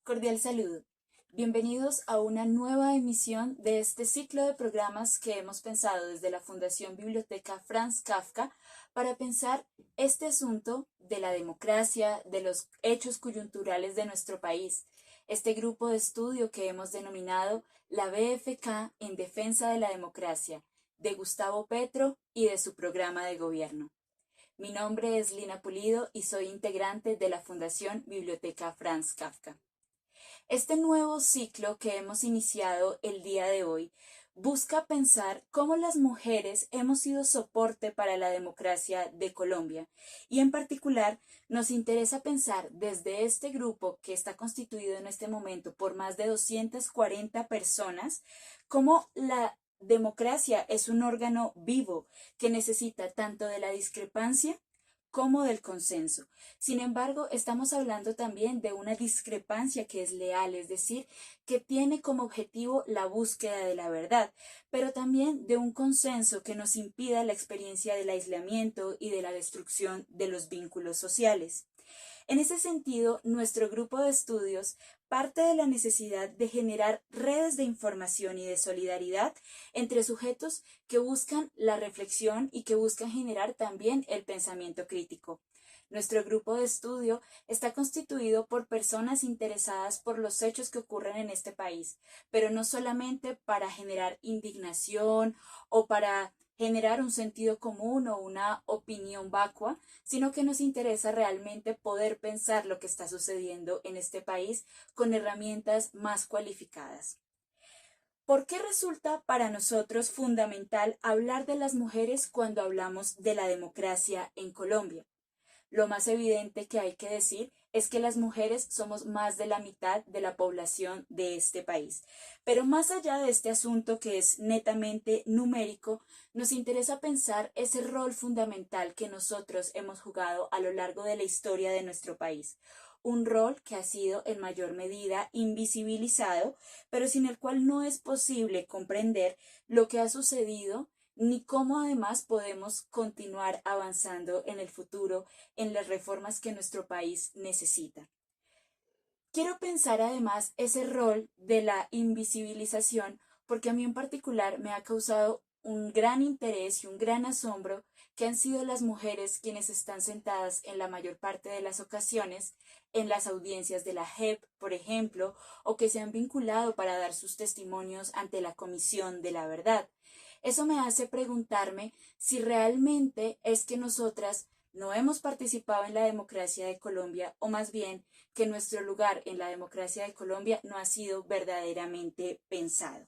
Cordial saludo. Bienvenidos a una nueva emisión de este ciclo de programas que hemos pensado desde la Fundación Biblioteca Franz Kafka para pensar este asunto de la democracia, de los hechos coyunturales de nuestro país. Este grupo de estudio que hemos denominado la BFK en defensa de la democracia, de Gustavo Petro y de su programa de gobierno. Mi nombre es Lina Pulido y soy integrante de la Fundación Biblioteca Franz Kafka. Este nuevo ciclo que hemos iniciado el día de hoy busca pensar cómo las mujeres hemos sido soporte para la democracia de Colombia y en particular nos interesa pensar desde este grupo que está constituido en este momento por más de 240 personas cómo la democracia es un órgano vivo que necesita tanto de la discrepancia como del consenso. Sin embargo, estamos hablando también de una discrepancia que es leal, es decir, que tiene como objetivo la búsqueda de la verdad, pero también de un consenso que nos impida la experiencia del aislamiento y de la destrucción de los vínculos sociales. En ese sentido, nuestro grupo de estudios parte de la necesidad de generar redes de información y de solidaridad entre sujetos que buscan la reflexión y que buscan generar también el pensamiento crítico. Nuestro grupo de estudio está constituido por personas interesadas por los hechos que ocurren en este país, pero no solamente para generar indignación o para generar un sentido común o una opinión vacua, sino que nos interesa realmente poder pensar lo que está sucediendo en este país con herramientas más cualificadas. ¿Por qué resulta para nosotros fundamental hablar de las mujeres cuando hablamos de la democracia en Colombia? Lo más evidente que hay que decir es que las mujeres somos más de la mitad de la población de este país. Pero más allá de este asunto que es netamente numérico, nos interesa pensar ese rol fundamental que nosotros hemos jugado a lo largo de la historia de nuestro país. Un rol que ha sido en mayor medida invisibilizado, pero sin el cual no es posible comprender lo que ha sucedido ni cómo además podemos continuar avanzando en el futuro en las reformas que nuestro país necesita. Quiero pensar además ese rol de la invisibilización porque a mí en particular me ha causado un gran interés y un gran asombro que han sido las mujeres quienes están sentadas en la mayor parte de las ocasiones en las audiencias de la JEP, por ejemplo, o que se han vinculado para dar sus testimonios ante la Comisión de la Verdad. Eso me hace preguntarme si realmente es que nosotras no hemos participado en la democracia de Colombia o más bien que nuestro lugar en la democracia de Colombia no ha sido verdaderamente pensado.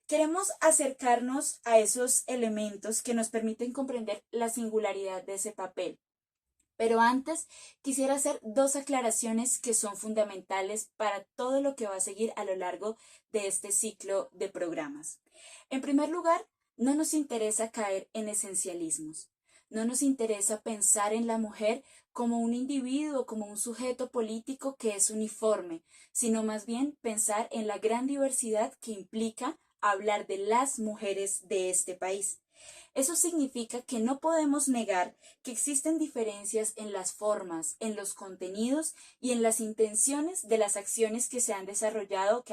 Queremos acercarnos a esos elementos que nos permiten comprender la singularidad de ese papel. Pero antes quisiera hacer dos aclaraciones que son fundamentales para todo lo que va a seguir a lo largo de este ciclo de programas. En primer lugar, no nos interesa caer en esencialismos. No nos interesa pensar en la mujer como un individuo, como un sujeto político que es uniforme, sino más bien pensar en la gran diversidad que implica hablar de las mujeres de este país. Eso significa que no podemos negar que existen diferencias en las formas, en los contenidos y en las intenciones de las acciones que que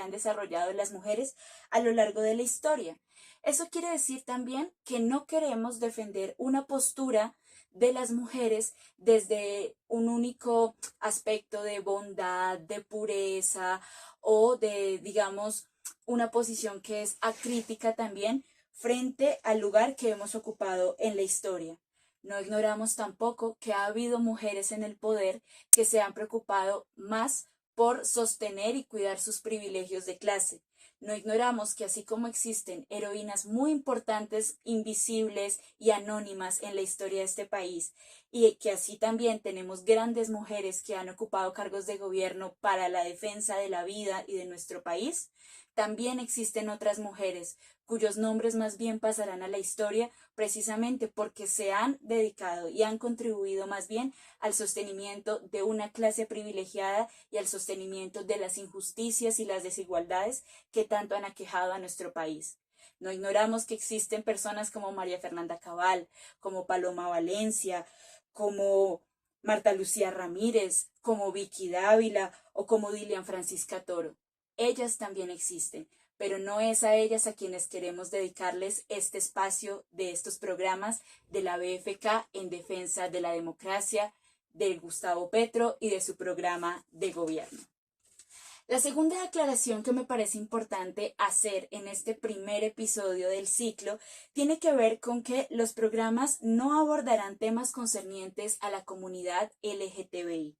han desarrollado las mujeres a lo largo de la historia. Eso quiere decir también que no queremos defender una postura de las mujeres desde un único aspecto de bondad, de pureza o de, digamos, una posición que es acrítica también frente al lugar que hemos ocupado en la historia. No ignoramos tampoco que ha habido mujeres en el poder que se han preocupado más por sostener y cuidar sus privilegios de clase. No ignoramos que así como existen heroínas muy importantes, invisibles y anónimas en la historia de este país, y que así también tenemos grandes mujeres que han ocupado cargos de gobierno para la defensa de la vida y de nuestro país, también existen otras mujeres cuyos nombres más bien pasarán a la historia precisamente porque se han dedicado y han contribuido más bien al sostenimiento de una clase privilegiada y al sostenimiento de las injusticias y las desigualdades que tanto han aquejado a nuestro país. No ignoramos que existen personas como María Fernanda Cabal, como Paloma Valencia, como Marta Lucía Ramírez, como Vicky Dávila o como Dilian Francisca Toro. Ellas también existen, pero no es a ellas a quienes queremos dedicarles este espacio de estos programas de la BFK en defensa de la democracia, de Gustavo Petro y de su programa de gobierno. La segunda aclaración que me parece importante hacer en este primer episodio del ciclo tiene que ver con que los programas no abordarán temas concernientes a la comunidad LGTBI.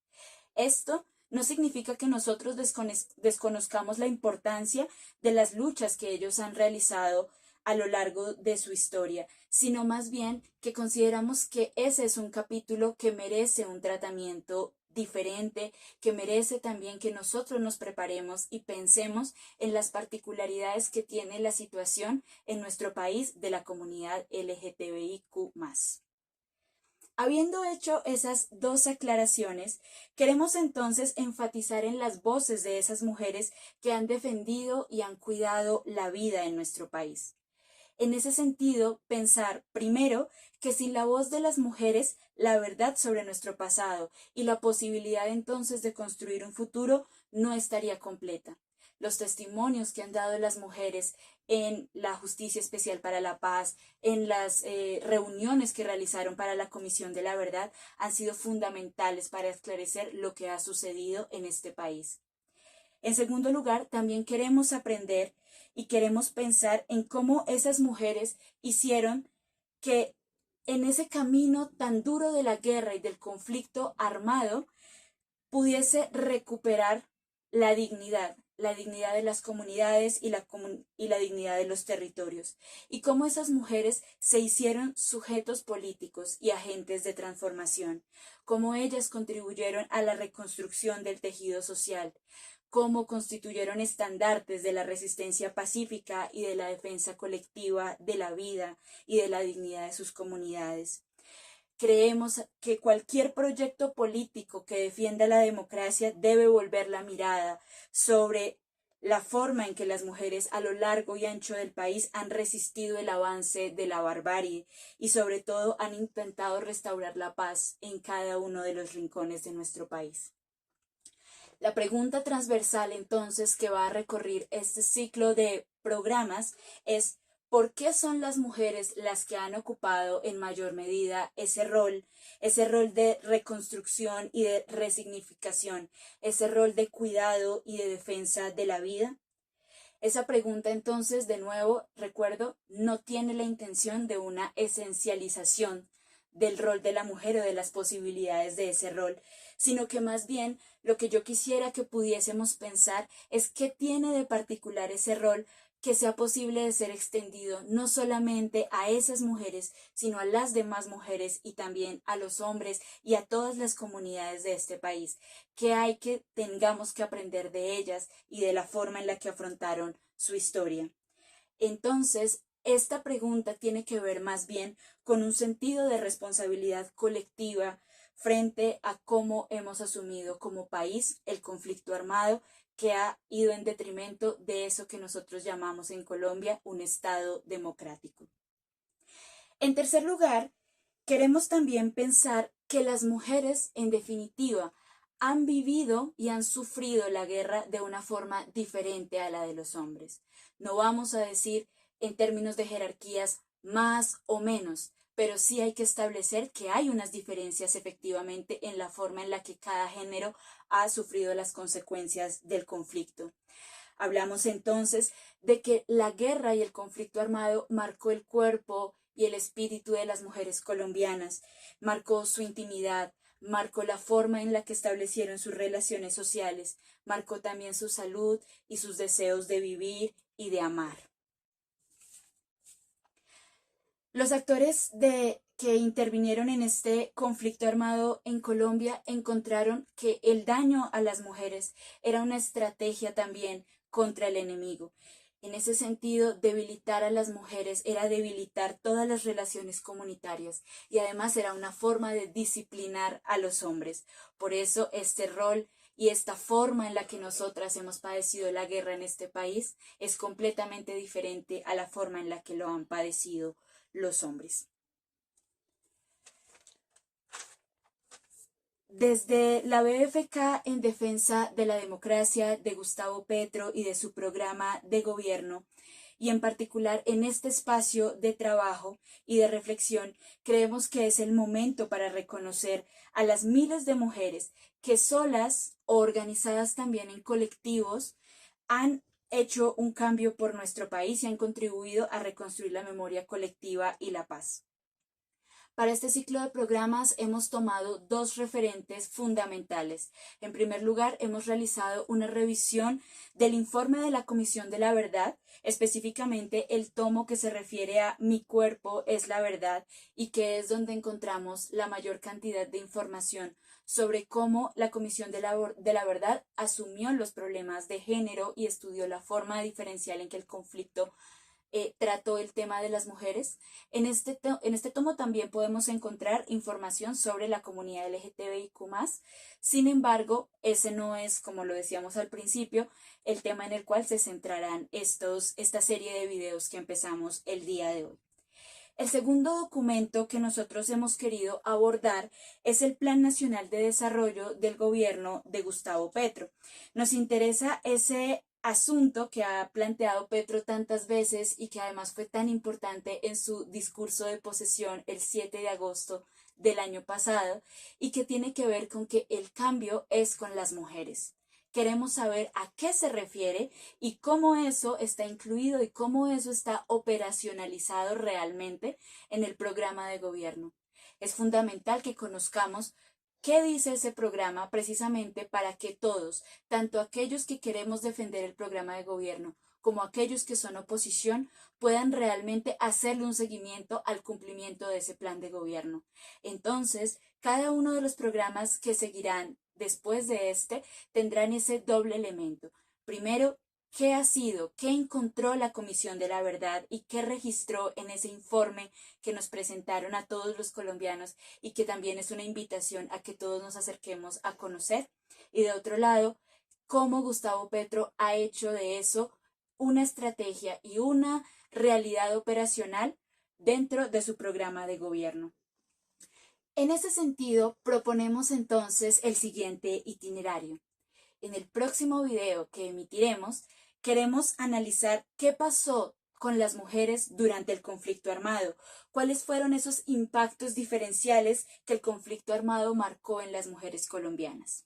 Esto no significa que nosotros desconozcamos la importancia de las luchas que ellos han realizado a lo largo de su historia, sino más bien que consideramos que ese es un capítulo que merece un tratamiento diferente, que merece también que nosotros nos preparemos y pensemos en las particularidades que tiene la situación en nuestro país de la comunidad LGTBIQ+. Habiendo hecho esas dos aclaraciones, queremos entonces enfatizar en las voces de esas mujeres que han defendido y han cuidado la vida en nuestro país. En ese sentido, pensar primero que sin la voz de las mujeres, la verdad sobre nuestro pasado y la posibilidad entonces de construir un futuro no estaría completa. Los testimonios que han dado las mujeres en la Justicia Especial para la Paz, en las reuniones que realizaron para la Comisión de la Verdad, han sido fundamentales para esclarecer lo que ha sucedido en este país. En segundo lugar, también queremos aprender y queremos pensar en cómo esas mujeres hicieron que en ese camino tan duro de la guerra y del conflicto armado pudiese recuperar la dignidad de las comunidades y la dignidad de los territorios, y cómo esas mujeres se hicieron sujetos políticos y agentes de transformación, cómo ellas contribuyeron a la reconstrucción del tejido social, cómo constituyeron estandartes de la resistencia pacífica y de la defensa colectiva de la vida y de la dignidad de sus comunidades. Creemos que cualquier proyecto político que defienda la democracia debe volver la mirada sobre la forma en que las mujeres a lo largo y ancho del país han resistido el avance de la barbarie y sobre todo han intentado restaurar la paz en cada uno de los rincones de nuestro país. La pregunta transversal entonces que va a recorrer este ciclo de programas es ¿por qué son las mujeres las que han ocupado en mayor medida ese rol de reconstrucción y de resignificación, ese rol de cuidado y de defensa de la vida? Esa pregunta entonces, de nuevo, recuerdo, no tiene la intención de una esencialización del rol de la mujer o de las posibilidades de ese rol, sino que más bien lo que yo quisiera que pudiésemos pensar es qué tiene de particular ese rol que sea posible de ser extendido no solamente a esas mujeres, sino a las demás mujeres y también a los hombres y a todas las comunidades de este país, que hay que tengamos que aprender de ellas y de la forma en la que afrontaron su historia. Entonces, esta pregunta tiene que ver más bien con un sentido de responsabilidad colectiva frente a cómo hemos asumido como país el conflicto armado que ha ido en detrimento de eso que nosotros llamamos en Colombia un Estado democrático. En tercer lugar, queremos también pensar que las mujeres, en definitiva, han vivido y han sufrido la guerra de una forma diferente a la de los hombres. No vamos a decir en términos de jerarquías más o menos, pero sí hay que establecer que hay unas diferencias efectivamente en la forma en la que cada género ha sufrido las consecuencias del conflicto. Hablamos entonces de que la guerra y el conflicto armado marcó el cuerpo y el espíritu de las mujeres colombianas, marcó su intimidad, marcó la forma en la que establecieron sus relaciones sociales, marcó también su salud y sus deseos de vivir y de amar. Los actores que intervinieron en este conflicto armado en Colombia encontraron que el daño a las mujeres era una estrategia también contra el enemigo. En ese sentido, debilitar a las mujeres era debilitar todas las relaciones comunitarias y además era una forma de disciplinar a los hombres. Por eso este rol y esta forma en la que nosotras hemos padecido la guerra en este país es completamente diferente a la forma en la que lo han padecido los hombres. Desde la BFK en defensa de la democracia de Gustavo Petro y de su programa de gobierno, y en particular en este espacio de trabajo y de reflexión, creemos que es el momento para reconocer a las miles de mujeres que solas o organizadas también en colectivos han hecho un cambio por nuestro país y han contribuido a reconstruir la memoria colectiva y la paz. Para este ciclo de programas hemos tomado dos referentes fundamentales. En primer lugar, hemos realizado una revisión del informe de la Comisión de la Verdad, específicamente el tomo que se refiere a Mi cuerpo es la verdad y que es donde encontramos la mayor cantidad de información sobre cómo la Comisión de la Verdad asumió los problemas de género y estudió la forma diferencial en que el conflicto trató el tema de las mujeres. En este tomo también podemos encontrar información sobre la comunidad LGTBIQ+. Sin embargo, ese no es, como lo decíamos al principio, el tema en el cual se centrarán esta serie de videos que empezamos el día de hoy. El segundo documento que nosotros hemos querido abordar es el Plan Nacional de Desarrollo del Gobierno de Gustavo Petro. Nos interesa ese asunto que ha planteado Petro tantas veces y que además fue tan importante en su discurso de posesión el 7 de agosto del año pasado y que tiene que ver con que el cambio es con las mujeres. Queremos saber a qué se refiere y cómo eso está incluido y cómo eso está operacionalizado realmente en el programa de gobierno. Es fundamental que conozcamos qué dice ese programa precisamente para que todos, tanto aquellos que queremos defender el programa de gobierno como aquellos que son oposición, puedan realmente hacerle un seguimiento al cumplimiento de ese plan de gobierno. Entonces, cada uno de los programas que seguirán después de este tendrán ese doble elemento. Primero, ¿qué ha sido? ¿Qué encontró la Comisión de la Verdad y qué registró en ese informe que nos presentaron a todos los colombianos y que también es una invitación a que todos nos acerquemos a conocer? Y de otro lado, ¿cómo Gustavo Petro ha hecho de eso una estrategia y una realidad operacional dentro de su programa de gobierno? En ese sentido, proponemos entonces el siguiente itinerario. En el próximo video que emitiremos, queremos analizar qué pasó con las mujeres durante el conflicto armado, cuáles fueron esos impactos diferenciales que el conflicto armado marcó en las mujeres colombianas.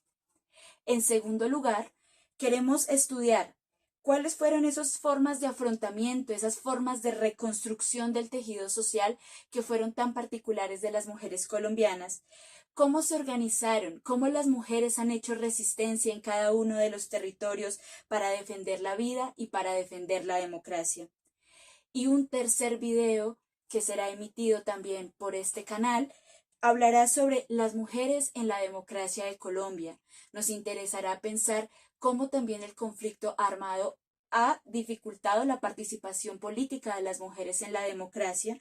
En segundo lugar, queremos estudiar cuáles fueron esas formas de afrontamiento, esas formas de reconstrucción del tejido social que fueron tan particulares de las mujeres colombianas, cómo se organizaron, cómo las mujeres han hecho resistencia en cada uno de los territorios para defender la vida y para defender la democracia. Y un tercer video que será emitido también por este canal hablará sobre las mujeres en la democracia de Colombia. Nos interesará pensar cómo también el conflicto armado ha dificultado la participación política de las mujeres en la democracia,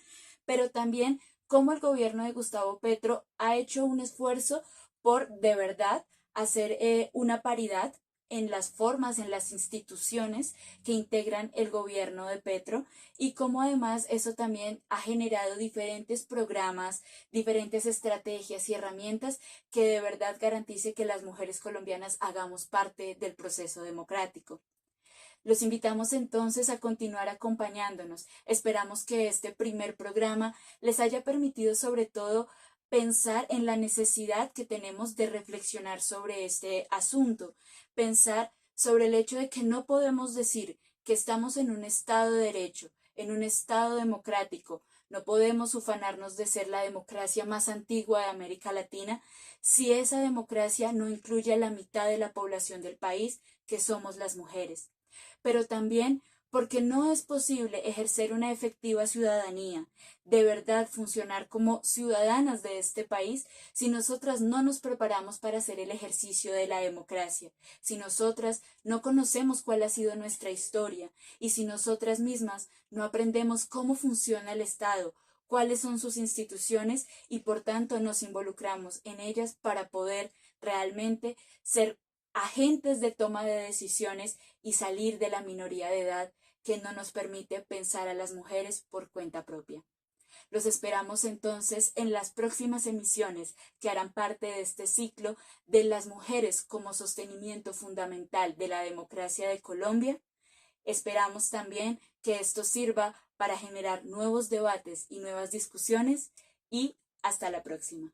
pero también cómo el gobierno de Gustavo Petro ha hecho un esfuerzo por de verdad hacer una paridad en las formas, en las instituciones que integran el gobierno de Petro y cómo además eso también ha generado diferentes programas, diferentes estrategias y herramientas que de verdad garantice que las mujeres colombianas hagamos parte del proceso democrático. Los invitamos entonces a continuar acompañándonos. Esperamos que este primer programa les haya permitido sobre todo pensar en la necesidad que tenemos de reflexionar sobre este asunto, pensar sobre el hecho de que no podemos decir que estamos en un Estado de Derecho, en un Estado democrático, no podemos ufanarnos de ser la democracia más antigua de América Latina si esa democracia no incluye a la mitad de la población del país, que somos las mujeres. Pero también porque no es posible ejercer una efectiva ciudadanía, de verdad funcionar como ciudadanas de este país, si nosotras no nos preparamos para hacer el ejercicio de la democracia, si nosotras no conocemos cuál ha sido nuestra historia y si nosotras mismas no aprendemos cómo funciona el Estado, cuáles son sus instituciones y por tanto nos involucramos en ellas para poder realmente ser agentes de toma de decisiones y salir de la minoría de edad que no nos permite pensar a las mujeres por cuenta propia. Los esperamos entonces en las próximas emisiones que harán parte de este ciclo de las mujeres como sostenimiento fundamental de la democracia de Colombia. Esperamos también que esto sirva para generar nuevos debates y nuevas discusiones y hasta la próxima.